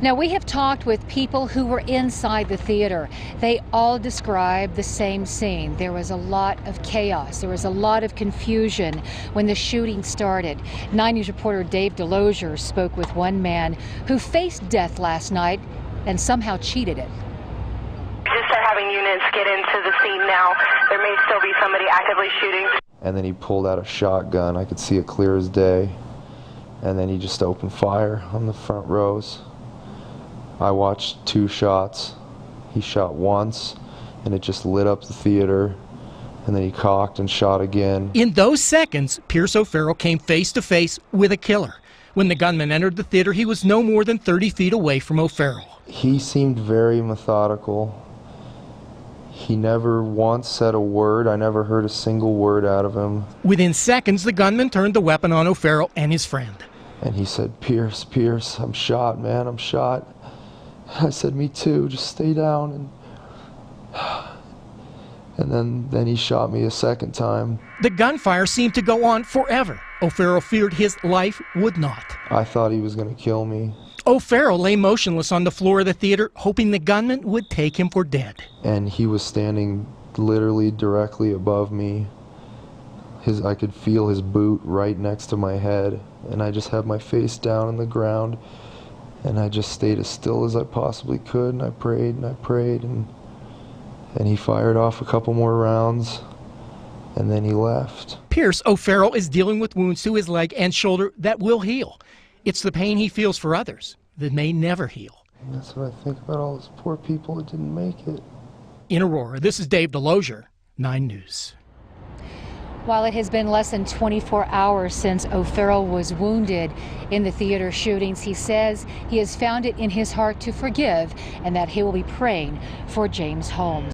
Now, we have talked with people who were inside the theater. They all describe the same scene. There was a lot of chaos. There was a lot of confusion when the shooting started. 9 News reporter Dave DeLozier spoke with one man who faced death last night and somehow cheated it. Just having units get into the scene now. There may still be somebody actively shooting. And then he pulled out a shotgun. I could see it clear as day. And then he just opened fire on the front rows. I watched 2 shots. He shot once, and it just lit up the theater. And then he cocked and shot again. In those seconds, Pierce O Farrell came face to face with a killer. When the gunman entered the theater, he was no more than 30 feet away from O Farrell. He seemed very methodical. He never once said a word. I never heard a single word out of him. Within seconds, the gunman turned the weapon on O Farrell and his friend. And he said, Pierce, I'm shot, man, I'm shot. I said, me too, just stay down. And then he shot me a second time. The gunfire seemed to go on forever. O Farrell feared his life would not. I thought he was going to kill me. O Farrell lay motionless on the floor of the theater, hoping the gunman would take him for dead. And he was standing literally directly above me. I could feel his boot right next to my head, and I just had my face down on the ground, and I just stayed as still as I possibly could, and I prayed, and he fired off a couple more rounds, and then he left. Pierce O Farrell is dealing with wounds to his leg and shoulder that will heal. It's the pain he feels for others that may never heal. And that's what I think about all those poor people that didn't make it. In Aurora, this is Dave DeLozier, 9 News. While it has been less than 24 hours since O Farrell was wounded in the theater shootings, he says he has found it in his heart to forgive and that he will be praying for James Holmes.